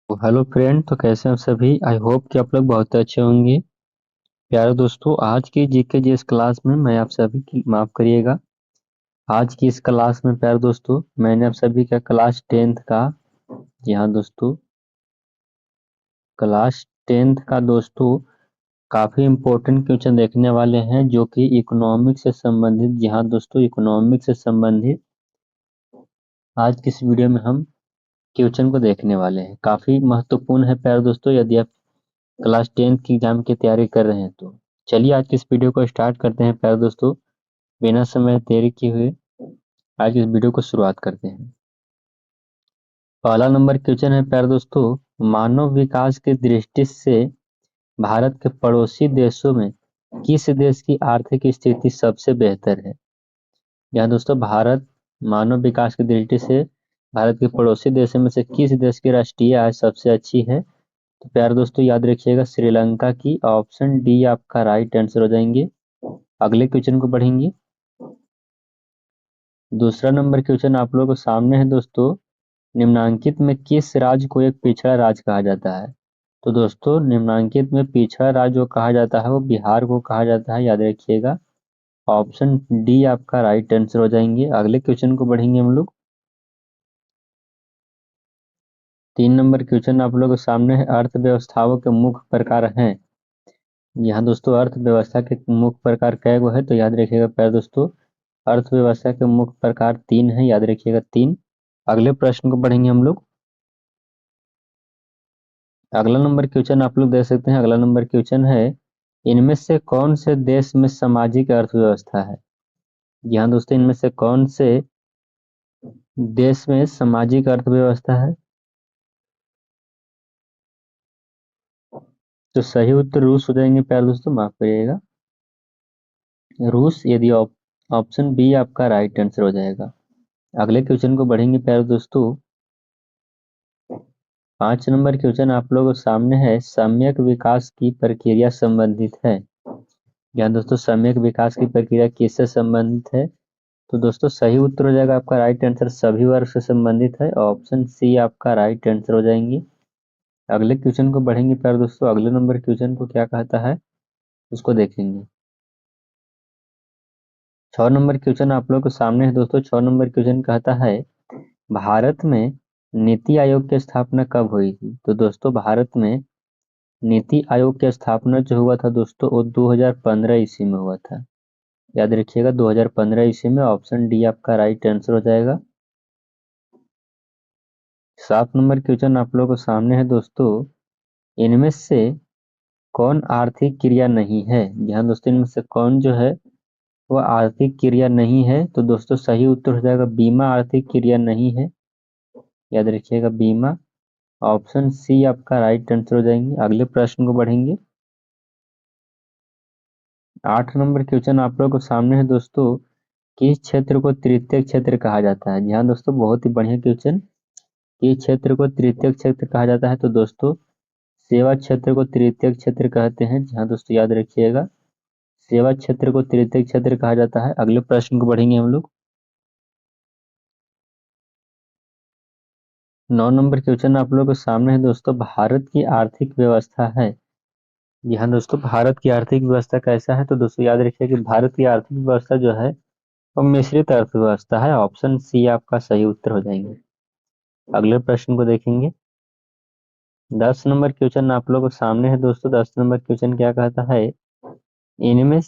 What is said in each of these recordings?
तो hello friend, तो कैसे हैं आप सभी। आई होप कि आप लोग बहुत अच्छे होंगे। प्यारे दोस्तों, आज की जीके जी इस क्लास में मैं आप सभी की माफ करिएगा। आज की इस क्लास में प्यारे दोस्तों मैंने आप सभी का क्लास 10th का, जी हाँ दोस्तों, क्लास 10th का दोस्तों काफी इम्पोर्टेंट क्वेश्चन देखने वाले हैं जो कि इकोनॉमिक्स से संबंधित। जी हाँ दोस्तों, इकोनॉमिक्स से संबंधित आज की इस वीडियो में हम क्वेश्चन को देखने वाले हैं। काफी महत्वपूर्ण है प्यारे दोस्तों, यदि आप क्लास 10th की एग्जाम की तैयारी कर रहे हैं तो चलिए आज की इस वीडियो को स्टार्ट करते हैं प्यारे दोस्तों। बिना समय देरी किए हुए आज इस वीडियो को शुरुआत करते हैं। पहला नंबर क्वेश्चन है प्यारे दोस्तों, मानव विकास की दृष्टि से भारत के पड़ोसी देशों में किस देश की आर्थिक स्थिति सबसे बेहतर है। यहाँ दोस्तों भारत मानव विकास की दृष्टि से भारत के पड़ोसी देशों में से किस देश की राष्ट्रीय आय सबसे अच्छी है। तो प्यारे दोस्तों याद रखिएगा श्रीलंका की। ऑप्शन डी आपका राइट आंसर हो जाएंगे। अगले क्वेश्चन को बढ़ेंगे। दूसरा नंबर क्वेश्चन आप लोगों के सामने है दोस्तों, निम्नांकित में किस राज्य को एक पिछड़ा राज्य कहा जाता है। तो दोस्तों निम्नांकित में पिछड़ा राज्य जो कहा जाता है वो बिहार को कहा जाता है, याद रखिएगा। ऑप्शन डी आपका राइट आंसर हो जाएंगे। अगले क्वेश्चन को बढ़ेंगे हम लोग। 3 नंबर क्वेश्चन आप लोगों के सामने है, अर्थव्यवस्थाओं के मुख्य प्रकार हैं। यहाँ दोस्तों अर्थव्यवस्था के मुख्य प्रकार कै गो है, तो याद रखिएगा प्यारे दोस्तों अर्थव्यवस्था के मुख्य प्रकार 3 है, याद रखिएगा 3। अगले प्रश्न को बढ़ेंगे हम लोग। अगला नंबर क्वेश्चन आप लोग देख सकते हैं। अगला नंबर क्वेश्चन है, इनमें से कौन से देश में सामाजिक अर्थव्यवस्था है। यहाँ दोस्तों इनमें से कौन से देश में सामाजिक अर्थव्यवस्था है। तो सही उत्तर रूस हो जाएंगे प्यारे दोस्तों, माफ करिएगा रूस। यदि ऑप्शन बी आपका राइट आंसर हो जाएगा। अगले क्वेश्चन को बढ़ेंगे प्यारे दोस्तों। 5 नंबर क्वेश्चन आप लोगों के सामने है, सम्यक विकास की प्रक्रिया संबंधित है। यहाँ दोस्तों सम्यक विकास की प्रक्रिया किससे संबंधित है। तो दोस्तों सही उत्तर हो जाएगा आपका राइट आंसर सभी वर्ग से संबंधित है। ऑप्शन सी आपका राइट आंसर हो जाएंगे। अगले क्वेश्चन को बढ़ेंगे प्यारे दोस्तों। अगले नंबर क्वेश्चन को क्या कहता है उसको देखेंगे। 6 नंबर क्वेश्चन आप लोग के सामने है दोस्तों। 6 नंबर क्वेश्चन कहता है, भारत में नीति आयोग की स्थापना कब हुई थी। तो दोस्तों भारत में नीति आयोग की स्थापना जो हुआ था दोस्तों वो 2015 ईस्वी में हुआ था, याद रखिएगा 2015 ईस्वी में। ऑप्शन डी आपका राइट आंसर हो जाएगा। 7 नंबर क्वेश्चन आप लोगों के सामने है दोस्तों, इनमें से कौन आर्थिक क्रिया नहीं है। ध्यान दोस्तों इनमें से कौन जो है वह आर्थिक क्रिया नहीं है। तो दोस्तों सही उत्तर हो जाएगा बीमा आर्थिक क्रिया नहीं है, याद रखिएगा बीमा। ऑप्शन सी आपका राइट आंसर हो जाएंगे। अगले प्रश्न को बढ़ेंगे। 8 नंबर क्वेश्चन आप लोगों के सामने है दोस्तों, किस क्षेत्र को तृतीय क्षेत्र कहा जाता है। ध्यान दोस्तों बहुत ही बढ़िया क्वेश्चन। किस क्षेत्र को तृतीय क्षेत्र कहा जाता है। तो दोस्तों सेवा क्षेत्र को तृतीय क्षेत्र कहते हैं। हाँ दोस्तों याद रखिएगा सेवा क्षेत्र को तृतीय क्षेत्र कहा जाता है। अगले प्रश्न को बढ़ेंगे हम लोग। 9 नंबर क्वेश्चन आप लोगों के सामने है दोस्तों, भारत की आर्थिक व्यवस्था है। यहाँ दोस्तों भारत की आर्थिक व्यवस्था कैसा है। तो दोस्तों याद रखिए कि भारत की आर्थिक व्यवस्था जो है वो मिश्रित अर्थव्यवस्था है। ऑप्शन सी आपका सही उत्तर हो जाएंगे। अगले प्रश्न को देखेंगे। 10 नंबर क्वेश्चन आप लोगों के सामने है दोस्तों। 10 नंबर क्वेश्चन क्या कहता है, इनमें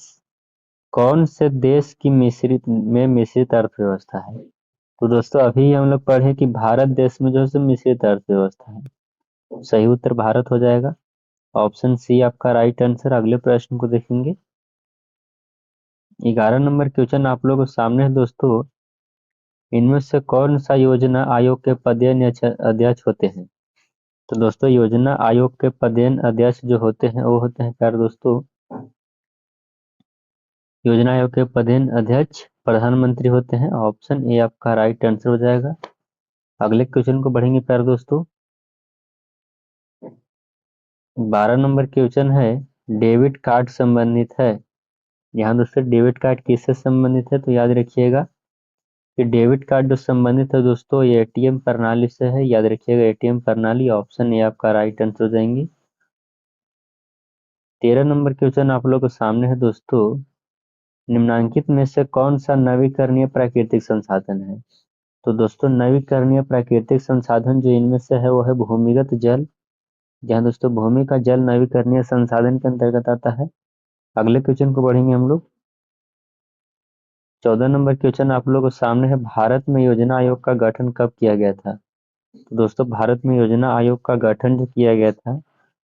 कौन से देश की मिश्रित अर्थव्यवस्था है। तो दोस्तों अभी हम लोग पढ़े कि भारत देश में जो है सो मिश्रित अर्थव्यवस्था है। सही उत्तर भारत हो जाएगा। ऑप्शन सी आपका राइट आंसर। अगले प्रश्न को देखेंगे। 11 नंबर क्वेश्चन आप लोगों के सामने है दोस्तों, इनमें से कौन सा योजना आयोग के पदेन अध्यक्ष होते हैं। तो दोस्तों योजना आयोग के पदेन अध्यक्ष जो होते हैं वो होते हैं प्यारे दोस्तों, योजना आयोग के पदेन अध्यक्ष प्रधानमंत्री होते हैं। ऑप्शन ए आपका राइट आंसर हो जाएगा। अगले क्वेश्चन को बढ़ेंगे प्यारे दोस्तों। 12 नंबर क्वेश्चन है, डेबिट कार्ड संबंधित है। यहाँ दोस्तों डेबिट कार्ड किससे संबंधित है। तो याद रखिएगा कि डेबिट कार्ड जो संबंधित है दोस्तों ये एटीएम प्रणाली से है, याद रखिएगा एटीएम प्रणाली, ऑप्शन ए आपका राइट आंसर हो जाएंगे। 13 नंबर क्वेश्चन आप लोग के सामने है दोस्तों, निम्नांकित में से कौन सा नवीकरणीय प्राकृतिक संसाधन है? तो दोस्तों नवीकरणीय प्राकृतिक संसाधन जो इनमें से है वो है भूमिगत जल, जहाँ दोस्तों भूमि का जल नवीकरणीय संसाधन के अंतर्गत आता है। अगले क्वेश्चन को बढ़ेंगे हम लोग। 14 नंबर क्वेश्चन आप लोगों के सामने है, भारत में योजना आयोग का गठन कब किया गया था? तो दोस्तों भारत में योजना आयोग का गठन जो किया गया था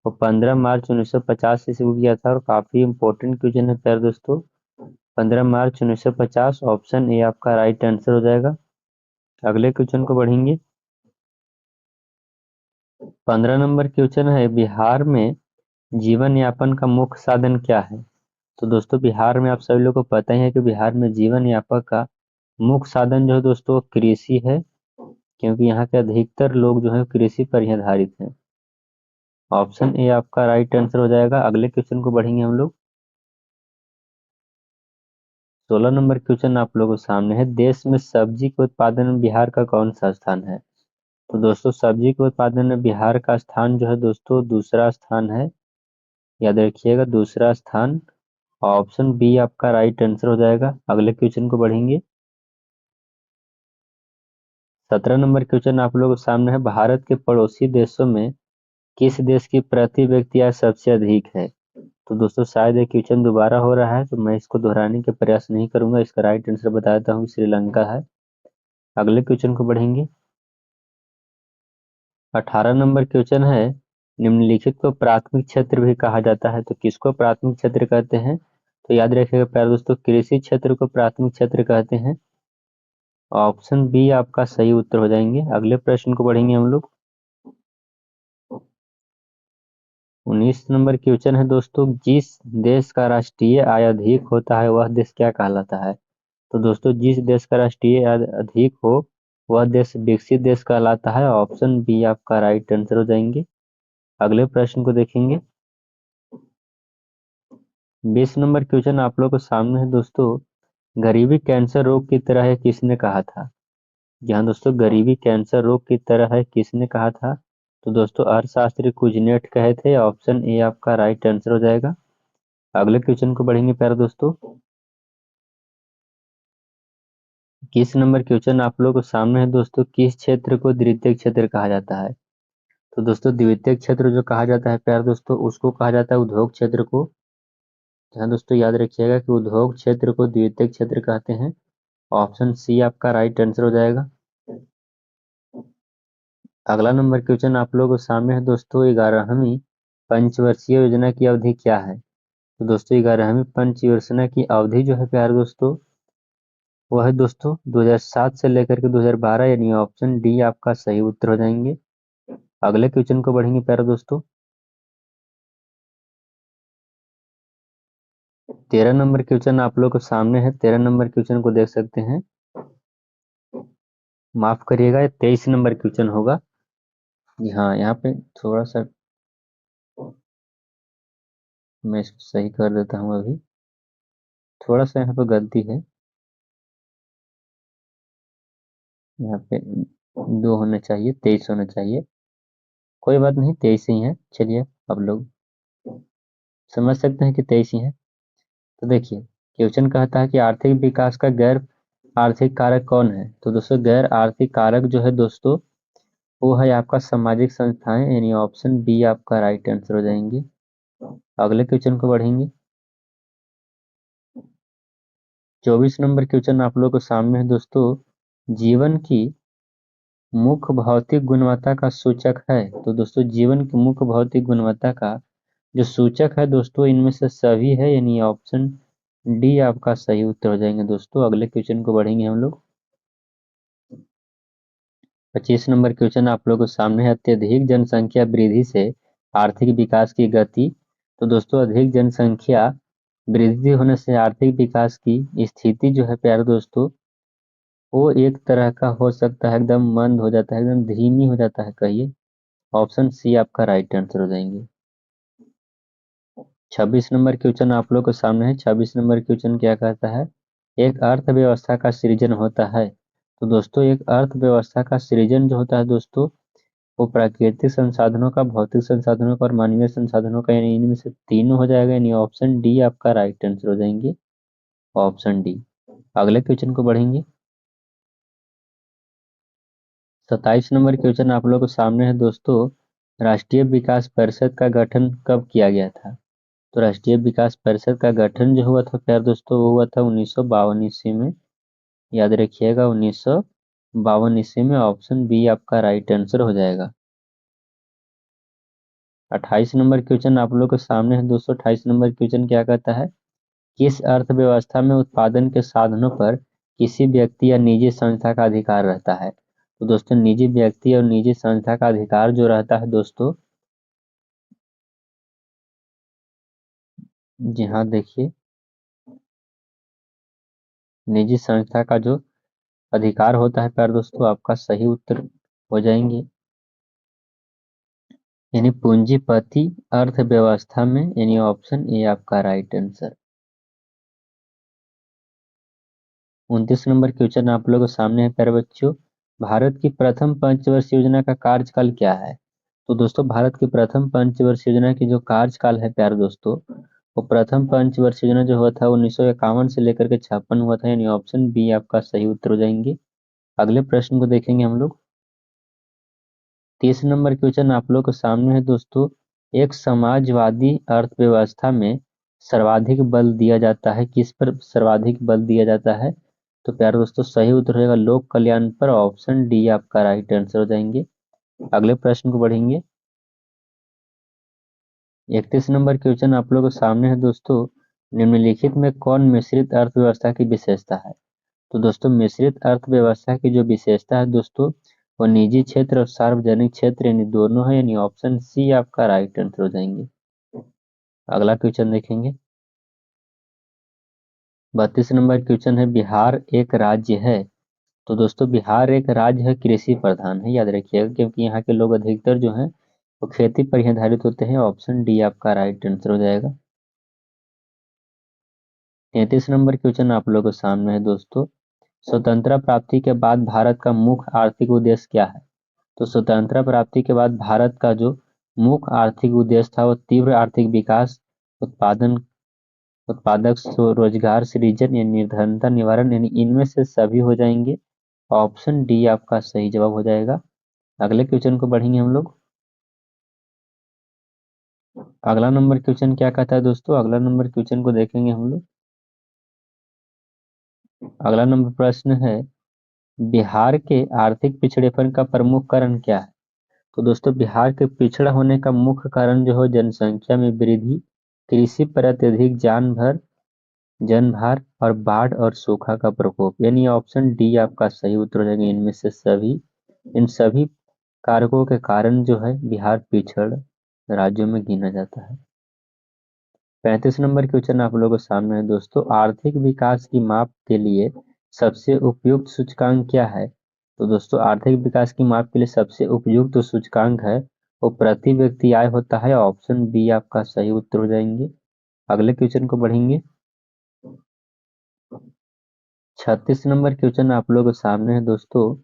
वो 15 मार्च 1950 ईस्वी को किया था, और काफी इंपॉर्टेंट क्वेश्चन है प्यारे दोस्तों। 15 मार्च 1950 ऑप्शन ए आपका राइट आंसर हो जाएगा। अगले क्वेश्चन को बढ़ेंगे। 15 नंबर क्वेश्चन है, बिहार में जीवन यापन का मुख्य साधन क्या है? तो दोस्तों बिहार में आप सभी लोग को पता ही है कि बिहार में जीवन यापन का मुख्य साधन जो है दोस्तों कृषि है, क्योंकि यहाँ के अधिकतर लोग जो है कृषि पर ही आधारित हैं। ऑप्शन ए आपका राइट आंसर हो जाएगा। अगले क्वेश्चन को बढ़ेंगे हम लोग। 16 नंबर क्वेश्चन आप लोगों के सामने है, देश में सब्जी के उत्पादन में बिहार का कौन सा स्थान है? तो दोस्तों सब्जी के उत्पादन में बिहार का स्थान जो है दोस्तों दूसरा स्थान है, याद रखिएगा दूसरा स्थान। ऑप्शन बी आपका राइट आंसर हो जाएगा। अगले क्वेश्चन को बढ़ेंगे। 17 नंबर क्वेश्चन आप लोगों के सामने है, भारत के पड़ोसी देशों में किस देश की प्रति व्यक्ति आय सबसे अधिक है? तो दोस्तों शायद ये क्वेश्चन दोबारा हो रहा है तो मैं इसको दोहराने के प्रयास नहीं करूंगा, इसका राइट आंसर बता देता हूँ, श्रीलंका है। अगले क्वेश्चन को बढ़ेंगे। 18 नंबर क्वेश्चन है, निम्नलिखित को प्राथमिक क्षेत्र भी कहा जाता है, तो किसको प्राथमिक क्षेत्र कहते हैं? तो याद रखिएगा प्यारे दोस्तों कृषि क्षेत्र को प्राथमिक क्षेत्र कहते हैं। ऑप्शन बी आपका सही उत्तर हो जाएंगे। अगले प्रश्न को बढ़ेंगे हम लोग। 19 नंबर क्वेश्चन है दोस्तों, जिस देश का राष्ट्रीय आय अधिक होता है वह देश क्या कहलाता है? तो दोस्तों जिस देश का राष्ट्रीय आय अधिक हो वह देश विकसित देश कहलाता है। ऑप्शन बी आपका राइट आंसर हो जाएंगे। अगले प्रश्न को देखेंगे। 20 नंबर क्वेश्चन आप लोग के सामने है दोस्तों, गरीबी कैंसर रोग की तरह है किसने कहा था? जहाँ दोस्तों गरीबी कैंसर रोग की तरह है किसने कहा था? तो दोस्तों अर्थशास्त्री कुजनेट कहे थे। ऑप्शन ए आपका राइट आंसर हो जाएगा। अगले क्वेश्चन को बढ़ेंगे प्यारे दोस्तों। 21 नंबर क्वेश्चन आप लोग के सामने है दोस्तों, किस क्षेत्र को द्वितीय क्षेत्र कहा जाता है? तो दोस्तों द्वितीय क्षेत्र जो कहा जाता है प्यारे दोस्तों उसको कहा जाता है उद्योग क्षेत्र को। ध्यान दोस्तों याद रखिएगा कि उद्योग क्षेत्र को द्वितीय क्षेत्र कहते हैं। ऑप्शन सी आपका राइट आंसर हो जाएगा। अगला नंबर क्वेश्चन आप लोगों के सामने है दोस्तों, 11वीं पंचवर्षीय योजना की अवधि क्या है? तो दोस्तों 11वीं पंचवर्षीय की अवधि जो है प्यारे दोस्तों वह है दोस्तों 2007 से लेकर के 2012, यानी ऑप्शन डी आपका सही उत्तर हो जाएंगे। अगले क्वेश्चन को बढ़ेंगे प्यारे दोस्तों। 13 नंबर क्वेश्चन आप लोग के सामने है। 13 नंबर क्वेश्चन को देख सकते हैं। माफ करिएगा ये 23 नंबर क्वेश्चन होगा। जी हाँ, यहाँ पे थोड़ा सा मैं इसको सही कर देता हूँ। अभी थोड़ा सा यहाँ पे गलती है, यहाँ पे 2 होना चाहिए, 23 होना चाहिए। कोई बात नहीं, 23 ही है। चलिए अब लोग समझ सकते हैं कि 23 ही है। तो देखिए क्वेश्चन कहता है कि आर्थिक विकास का गैर आर्थिक कारक कौन है? तो दोस्तों गैर आर्थिक कारक जो है दोस्तों वो है आपका सामाजिक संस्थाएं, यानी ऑप्शन बी आपका राइट आंसर हो जाएंगे। अगले क्वेश्चन को बढ़ेंगे। 24 नंबर क्वेश्चन आप लोग के सामने है दोस्तों, जीवन की मुख्य भौतिक गुणवत्ता का सूचक है। तो दोस्तों जीवन की मुख्य भौतिक गुणवत्ता का जो सूचक है दोस्तों इनमें से सभी है, यानी ऑप्शन डी आपका सही उत्तर हो जाएंगे दोस्तों। अगले क्वेश्चन को बढ़ेंगे हम लोग। 25 नंबर क्वेश्चन आप लोगों के सामने है, अत्यधिक जनसंख्या वृद्धि से आर्थिक विकास की गति। तो दोस्तों अधिक जनसंख्या वृद्धि होने से आर्थिक विकास की स्थिति जो है प्यारे दोस्तों वो एक तरह का हो सकता है, एकदम मंद हो जाता है, एकदम धीमी हो जाता है कहिए। ऑप्शन सी आपका राइट आंसर हो जाएंगे। 26 नंबर क्वेश्चन आप लोग के सामने है। 26 नंबर क्वेश्चन क्या कहता है, एक अर्थव्यवस्था का सृजन होता है तो दोस्तों एक अर्थव्यवस्था का सृजन जो होता है दोस्तों, वो प्राकृतिक संसाधनों का, भौतिक संसाधनों का और मानवीय संसाधनों का, यानी इनमें से तीनों हो जाएगा, यानी ऑप्शन डी आपका राइट आंसर हो जाएंगे, ऑप्शन डी। अगले क्वेश्चन को बढ़ेंगे। 27 नंबर क्वेश्चन आप लोगों के सामने है दोस्तों, राष्ट्रीय विकास परिषद का गठन कब किया गया था? तो राष्ट्रीय विकास परिषद का गठन जो हुआ था प्यार दोस्तों, वो हुआ था 1952 ईस्वी में। याद रखिएगा 1952 ईस्वी में, ऑप्शन बी आपका राइट आंसर हो जाएगा। 28 नंबर क्वेश्चन आप लोग के सामने है दोस्तों। 28 नंबर क्वेश्चन क्या कहता है, किस अर्थव्यवस्था में उत्पादन के साधनों पर किसी व्यक्ति या निजी संस्था का अधिकार रहता है? तो दोस्तों निजी व्यक्ति और निजी संस्था का अधिकार जो रहता है दोस्तों, जी हाँ देखिए, निजी संस्था का जो अधिकार होता है प्यार दोस्तों, आपका सही उत्तर हो जाएंगे, यानी पूंजीपति अर्थव्यवस्था में, यानी ऑप्शन ए आपका राइट आंसर। 29 नंबर क्वेश्चन आप लोगों के सामने है प्यारे बच्चों, भारत की प्रथम पंचवर्षीय योजना का कार्यकाल क्या है? तो दोस्तों भारत की प्रथम पंचवर्षीय योजना की जो कार्यकाल है प्यारे दोस्तों, वो प्रथम पंचवर्षीय योजना जो हुआ था 1951 से लेकर के 56 हुआ था, यानी ऑप्शन बी आपका सही उत्तर हो जाएंगे। अगले प्रश्न को देखेंगे हम लोग। 30 नंबर क्वेश्चन आप लोग के सामने है दोस्तों, एक समाजवादी अर्थव्यवस्था में सर्वाधिक बल दिया जाता है, किस पर सर्वाधिक बल दिया जाता है? तो प्यारे दोस्तों सही उत्तर रहेगा लोक कल्याण पर, ऑप्शन डी आपका राइट आंसर हो जाएंगे। अगले प्रश्न को बढ़ेंगे। 31 नंबर क्वेश्चन आप लोगों के सामने है दोस्तों, निम्नलिखित में कौन मिश्रित अर्थव्यवस्था की विशेषता है? तो दोस्तों मिश्रित अर्थव्यवस्था की जो विशेषता है दोस्तों, वो निजी क्षेत्र और सार्वजनिक क्षेत्र यानी दोनों है, यानी ऑप्शन सी आपका राइट आंसर हो जाएंगे। अगला क्वेश्चन देखेंगे। 32 नंबर क्वेश्चन है, बिहार एक राज्य है? तो दोस्तों बिहार एक राज्य है, कृषि प्रधान है, याद रखिएगा, क्योंकि यहाँ के लोग अधिकतर जो है वो खेती पर ही आधारित होते हैं, ऑप्शन डी आपका राइट आंसर हो जाएगा। 33 नंबर क्वेश्चन आप लोगों के सामने है दोस्तों, स्वतंत्रता प्राप्ति के बाद भारत का मुख्य आर्थिक उद्देश्य क्या है? तो स्वतंत्रता प्राप्ति के बाद भारत का जो मुख्य आर्थिक उद्देश्य था, वो तीव्र आर्थिक विकास, उत्पादन, उत्पादक रोजगार सृजन या निर्धनता निवारण, यानी इनमें से सभी हो जाएंगे, ऑप्शन डी आपका सही जवाब हो जाएगा। अगले क्वेश्चन को बढ़ेंगे हम लोग। अगला नंबर क्वेश्चन क्या कहता है दोस्तों, अगला नंबर क्वेश्चन को देखेंगे हम लोग। अगला नंबर प्रश्न है, बिहार के आर्थिक पिछड़ेपन का प्रमुख कारण क्या है? तो दोस्तों बिहार के पिछड़ा होने का मुख्य कारण जो है जनसंख्या में वृद्धि, कृषि पर अत्यधिक जनभार और बाढ़ और सूखा का प्रकोप, यानी ऑप्शन डी आपका सही उत्तर हो जाएगा। इनमें से सभी, इन सभी कारकों के कारण जो है बिहार पिछड़ राज्यों में गिना जाता है। 35 नंबर क्वेश्चन आप लोगों के सामने है दोस्तों, आर्थिक विकास की माप के लिए सबसे उपयुक्त सूचकांक क्या है? तो दोस्तों आर्थिक विकास की माप के लिए सबसे उपयुक्त सूचकांक है वो प्रति व्यक्ति आय होता है, ऑप्शन बी आपका सही उत्तर हो जाएंगे। अगले क्वेश्चन को बढ़ेंगे। 36 नंबर क्वेश्चन आप लोगों के सामने है दोस्तों,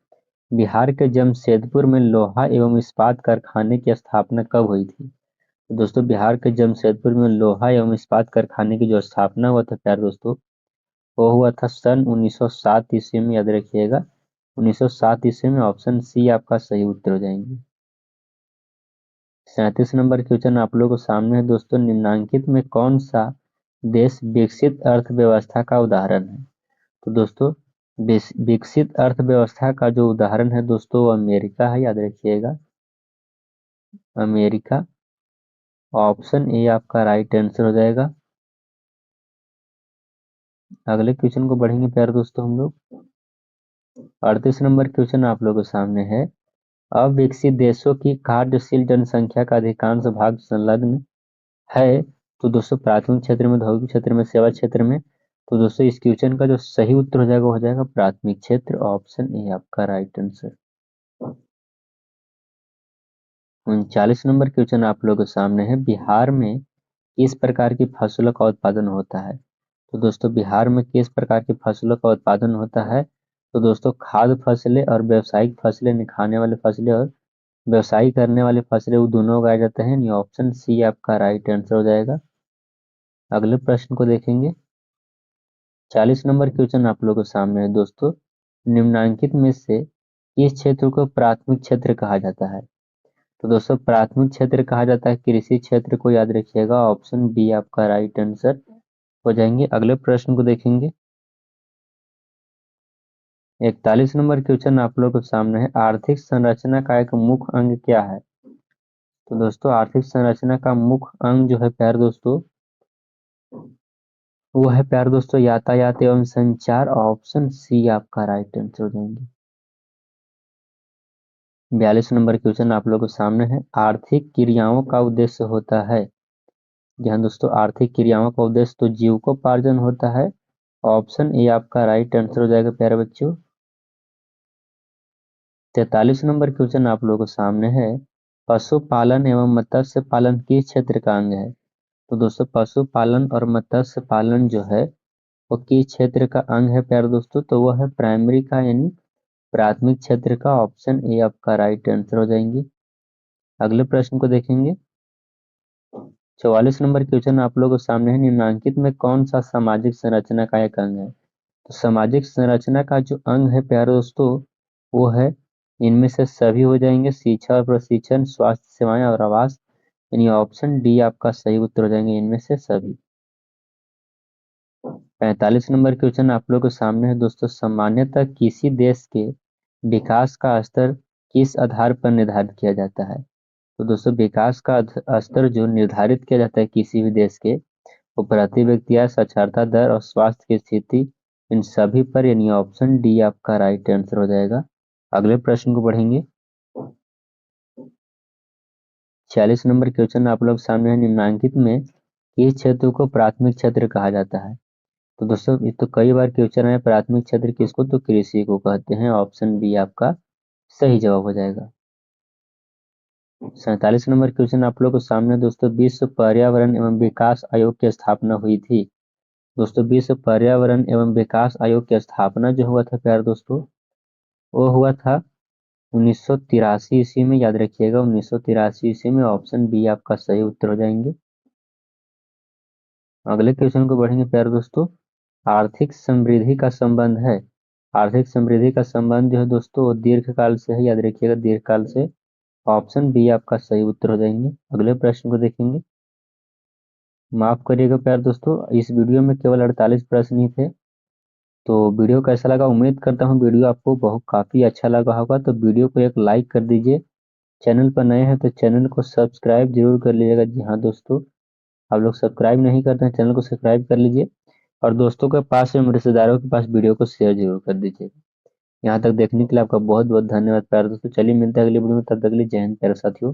बिहार के जमशेदपुर में लोहा एवं इस्पात कारखाने की स्थापना कब हुई थी? तो दोस्तों बिहार के जमशेदपुर में लोहा एवं इस्पात कारखाने की जो स्थापना हुआ था प्यार दोस्तों, वो हुआ था सन 1907 ईस्वी में, याद रखिएगा 1907 ईस्वी में, ऑप्शन सी आपका सही उत्तर हो जाएंगे। 37 नंबर क्वेश्चन आप लोगों के सामने है दोस्तों, निम्नांकित में कौन सा देश विकसित अर्थव्यवस्था का उदाहरण है? तो दोस्तों विकसित अर्थव्यवस्था का जो उदाहरण है दोस्तों, वो अमेरिका है, याद रखिएगा अमेरिका, ऑप्शन ए आपका राइट आंसर हो जाएगा। अगले क्वेश्चन को बढ़ेंगे प्यारे दोस्तों हम लोग। 38 नंबर क्वेश्चन आप लोगों के सामने है, अविकसित देशों की कार्यशील जनसंख्या का अधिकांश भाग संलग्न है? तो दोस्तों प्राथमिक क्षेत्र में, औद्योगिक क्षेत्र में, सेवा क्षेत्र में? तो दोस्तों इस क्वेश्चन का जो सही उत्तर हो जाएगा हो जाएगा प्राथमिक क्षेत्र, ऑप्शन ए आपका राइट आंसर। 39 नंबर क्वेश्चन आप लोगों के सामने है, बिहार में किस प्रकार की फसलों का उत्पादन होता है? तो दोस्तों बिहार में किस प्रकार की फसलों का उत्पादन होता है? तो दोस्तों खाद्य फसलें और व्यावसायिक फसलें यानी खाने वाली फसलें और व्यवसाय करने वाली फसलें वो दोनों उगाए जाते हैं, यानी ऑप्शन सी आपका राइट आंसर हो जाएगा। अगले प्रश्न को देखेंगे। 40 नंबर क्वेश्चन आप लोगों के सामने है दोस्तों। निम्नलिखित में से किस क्षेत्र को प्राथमिक क्षेत्र कहा जाता है? तो दोस्तों प्राथमिक क्षेत्र कहा जाता है कृषि क्षेत्र को, याद रखिएगा। ऑप्शन बी आपका राइट आंसर हो जाएंगे। अगले प्रश्न को देखेंगे। 41 नंबर क्वेश्चन आप लोगों के सामने है। आर्थिक संरचना का एक मुख्य अंग क्या है? तो दोस्तों आर्थिक संरचना का मुख्य अंग जो है प्यारे दोस्तों, वो है प्यारे दोस्तों यातायात एवं संचार। ऑप्शन सी आपका राइट आंसर हो जाएंगे। 42 नंबर क्वेश्चन आप लोगों के सामने है। आर्थिक क्रियाओं का उद्देश्य होता है। जहाँ दोस्तों आर्थिक क्रियाओं का उद्देश्य तो जीविकोपार्जन होता है। ऑप्शन ए आपका राइट आंसर हो जाएगा प्यारे बच्चों। 43 नंबर क्वेश्चन आप लोगों के सामने है। पशुपालन एवं मत्स्य पालन किस क्षेत्र का अंग है? तो दोस्तों पशुपालन और मत्स्य पालन जो है वो किस क्षेत्र का अंग है प्यारे दोस्तों? तो वो है प्राइमरी का, यानी प्राथमिक क्षेत्र का। ऑप्शन ए आपका राइट आंसर हो जाएंगे। अगले प्रश्न को देखेंगे। 44 नंबर क्वेश्चन आप लोगों के सामने है। निम्नलिखित में कौन सा सामाजिक संरचना का एक अंग है? तो सामाजिक संरचना का जो अंग है प्यारे दोस्तों वो है, इनमें से सभी हो जाएंगे। शिक्षा और प्रशिक्षण, स्वास्थ्य सेवाएं और आवास, यानी ऑप्शन डी आपका सही उत्तर हो जाएंगे, इनमें से सभी। 45 नंबर क्वेश्चन आप लोगों के सामने है दोस्तों। सामान्यतः किसी देश के विकास का स्तर किस आधार पर निर्धारित किया जाता है? तो दोस्तों विकास का स्तर जो निर्धारित किया जाता है किसी भी देश के, वो प्रति व्यक्ति आय, साक्षरता दर और स्वास्थ्य की स्थिति, इन सभी पर, यानी ऑप्शन डी आपका राइट आंसर हो जाएगा। अगले प्रश्न को पढ़ेंगे। 46 नंबर क्वेश्चन आप लोग सामने है। निम्नलिखित में किस क्षेत्र को प्राथमिक क्षेत्र कहा जाता है? तो दोस्तों ये तो कई बार क्वेश्चन है। प्राथमिक क्षेत्र किसको? तो कृषि को कहते हैं। ऑप्शन बी आपका सही जवाब हो जाएगा। 47 नंबर क्वेश्चन आप लोग के सामने दोस्तों। विश्व पर्यावरण एवं विकास आयोग की स्थापना हुई थी। दोस्तों विश्व पर्यावरण एवं विकास आयोग की स्थापना जो हुआ था प्यारे दोस्तों, वो हुआ था 1983 ईस्वी में, याद रखिएगा 1983 ईस्वी में। ऑप्शन बी आपका सही उत्तर हो जाएंगे। अगले क्वेश्चन को बढ़ेंगे प्यारे दोस्तों। आर्थिक समृद्धि का संबंध है। आर्थिक समृद्धि का संबंध जो है दोस्तों वो दीर्घकाल से है, याद रखिएगा दीर्घकाल से। ऑप्शन बी आपका सही उत्तर हो जाएंगे। अगले प्रश्न को देखेंगे। माफ करिएगा प्यारे दोस्तों, इस वीडियो में केवल 48 प्रश्न ही थे। तो वीडियो कैसा लगा? उम्मीद करता हूँ वीडियो आपको बहुत काफी अच्छा लगा होगा। तो वीडियो को एक लाइक कर दीजिए। चैनल पर नए हैं तो चैनल को सब्सक्राइब जरूर कर लीजिएगा। जी हाँ दोस्तों, आप लोग सब्सक्राइब नहीं करते हैं, चैनल को सब्सक्राइब कर लीजिए। और दोस्तों के पास एवं रिश्तेदारों के पास वीडियो को शेयर जरूर कर दीजिए। यहाँ तक देखने के लिए आपका बहुत बहुत धन्यवाद प्यारे दोस्तों। चलिए मिलते हैं अगली वीडियो में, तब तक के लिए जय हिंद प्यारे साथियों।